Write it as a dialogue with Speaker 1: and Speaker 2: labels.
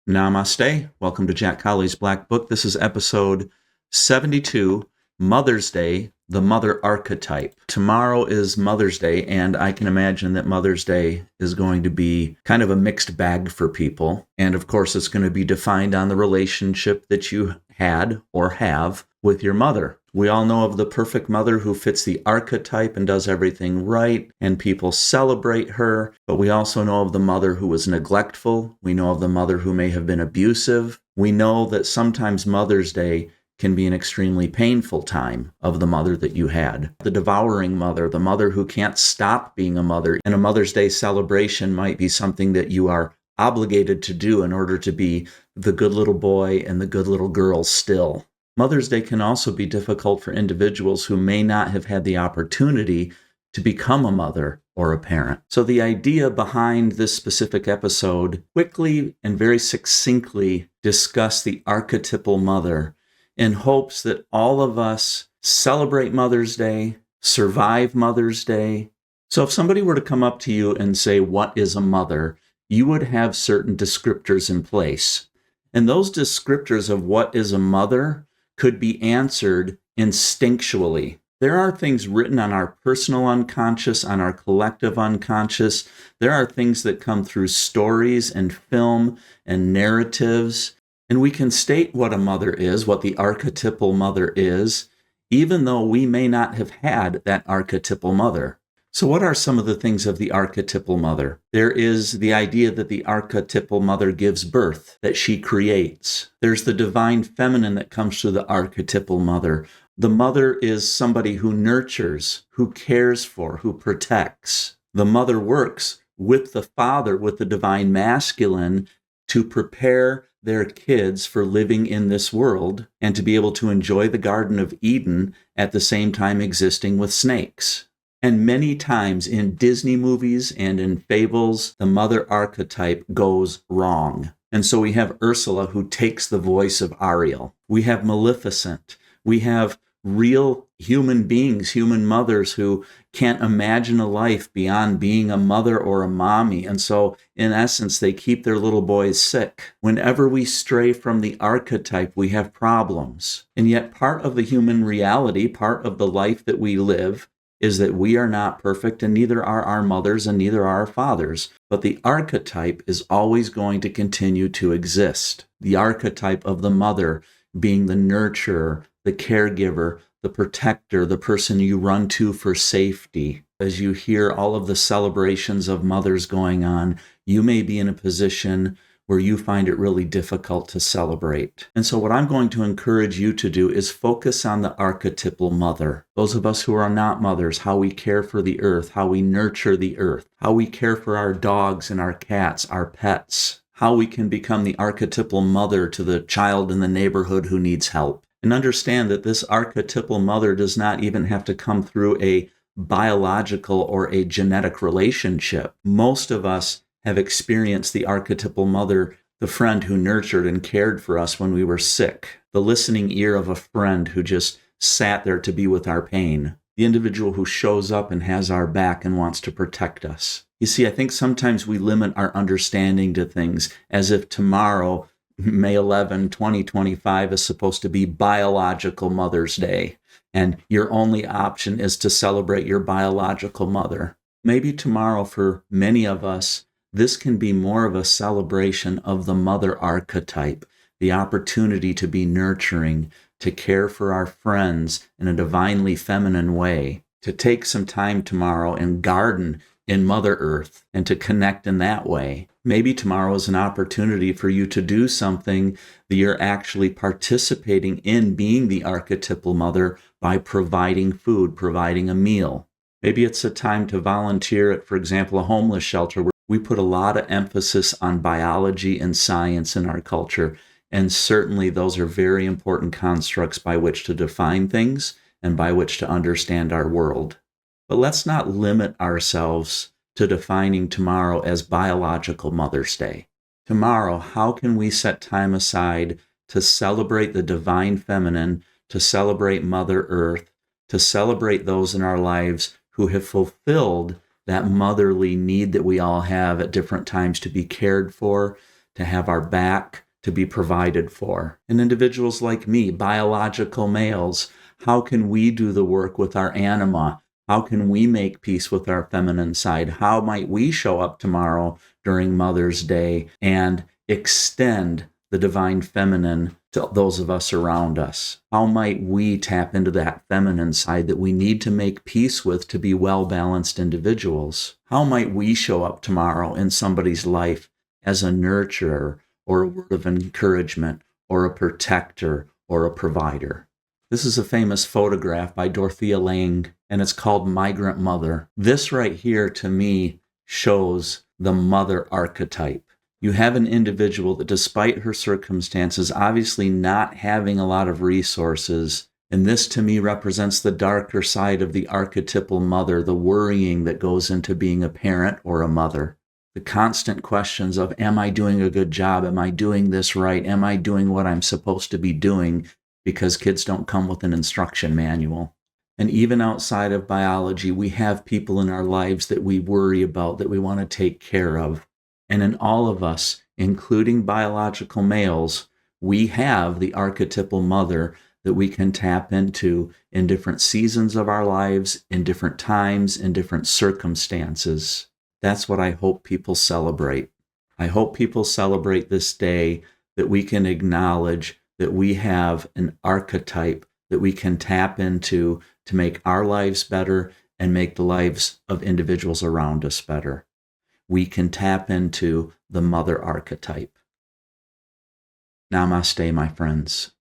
Speaker 1: Namaste. Welcome to Jack Colley's Black Book. This is episode 72, Mother's Day, the Mother Archetype. Tomorrow is Mother's Day, and I can imagine that Mother's Day is going to be kind of a mixed bag for people. And of course, it's going to be defined on the relationship that you had or have with your mother. We all know of the perfect mother who fits the archetype and does everything right, and people celebrate her. But we also know of the mother who was neglectful. We know of the mother who may have been abusive. We know that sometimes Mother's Day can be an extremely painful time of the mother that you had. The devouring mother, the mother who can't stop being a mother. And a Mother's Day celebration might be something that you are obligated to do in order to be the good little boy and the good little girl still. Mother's Day can also be difficult for individuals who may not have had the opportunity to become a mother or a parent. So the idea behind this specific episode, quickly and very succinctly discuss the archetypal mother in hopes that all of us celebrate Mother's Day, survive Mother's Day. So if somebody were to come up to you and say, "What is a mother?" you would have certain descriptors in place. And those descriptors of what is a mother could be answered instinctually. There are things written on our personal unconscious, on our collective unconscious. There are things that come through stories and film and narratives. And we can state what a mother is, what the archetypal mother is, even though we may not have had that archetypal mother. So what are some of the things of the archetypal mother? There is the idea that the archetypal mother gives birth, that she creates. There's the divine feminine that comes through the archetypal mother. The mother is somebody who nurtures, who cares for, who protects. The mother works with the father, with the divine masculine, to prepare their kids for living in this world and to be able to enjoy the Garden of Eden at the same time existing with snakes. And many times in Disney movies and in fables, the mother archetype goes wrong. And so we have Ursula, who takes the voice of Ariel. We have Maleficent. We have real human beings, human mothers who can't imagine a life beyond being a mother or a mommy. And so, in essence, they keep their little boys sick. Whenever we stray from the archetype, we have problems. And yet part of the human reality, part of the life that we live, is that we are not perfect, and neither are our mothers and neither are our fathers. But the archetype is always going to continue to exist. The archetype of the mother being the nurturer, the caregiver, the protector, the person you run to for safety. As you hear all of the celebrations of mothers going on, you may be in a position where you find it really difficult to celebrate. And so what I'm going to encourage you to do is focus on the archetypal mother. Those of us who are not mothers, how we care for the earth, how we nurture the earth, how we care for our dogs and our cats, our pets, how we can become the archetypal mother to the child in the neighborhood who needs help. And understand that this archetypal mother does not even have to come through a biological or a genetic relationship. Most of us have experienced the archetypal mother, the friend who nurtured and cared for us when we were sick, the listening ear of a friend who just sat there to be with our pain, the individual who shows up and has our back and wants to protect us. You see, I think sometimes we limit our understanding to things as if tomorrow, May 11, 2025, is supposed to be Biological Mother's Day, and your only option is to celebrate your biological mother. Maybe tomorrow, for many of us, this can be more of a celebration of the mother archetype, the opportunity to be nurturing, to care for our friends in a divinely feminine way, to take some time tomorrow and garden in Mother Earth and to connect in that way. Maybe tomorrow is an opportunity for you to do something that you're actually participating in being the archetypal mother by providing food, providing a meal. Maybe it's a time to volunteer at, for example, a homeless shelter where we put a lot of emphasis on biology and science in our culture, and certainly those are very important constructs by which to define things and by which to understand our world. But let's not limit ourselves to defining tomorrow as Biological Mother's Day. Tomorrow, how can we set time aside to celebrate the divine feminine, to celebrate Mother Earth, to celebrate those in our lives who have fulfilled that motherly need that we all have at different times to be cared for, to have our back to be provided for. And individuals like me, biological males, how can we do the work with our anima? How can we make peace with our feminine side? How might we show up tomorrow during Mother's Day and extend the divine feminine to those of us around us? How might we tap into that feminine side that we need to make peace with to be well-balanced individuals? How might we show up tomorrow in somebody's life as a nurturer or a word of encouragement or a protector or a provider? This is a famous photograph by Dorothea Lange, and it's called Migrant Mother. This right here, to me, shows the mother archetype. You have an individual that, despite her circumstances, obviously not having a lot of resources, and this to me represents the darker side of the archetypal mother, the worrying that goes into being a parent or a mother. The constant questions of, am I doing a good job? Am I doing this right? Am I doing what I'm supposed to be doing? Because kids don't come with an instruction manual. And even outside of biology, we have people in our lives that we worry about, that we want to take care of. And in all of us, including biological males, we have the archetypal mother that we can tap into in different seasons of our lives, in different times, in different circumstances. That's what I hope people celebrate. I hope people celebrate this day, that we can acknowledge that we have an archetype that we can tap into to make our lives better and make the lives of individuals around us better. We can tap into the mother archetype. Namaste, my friends.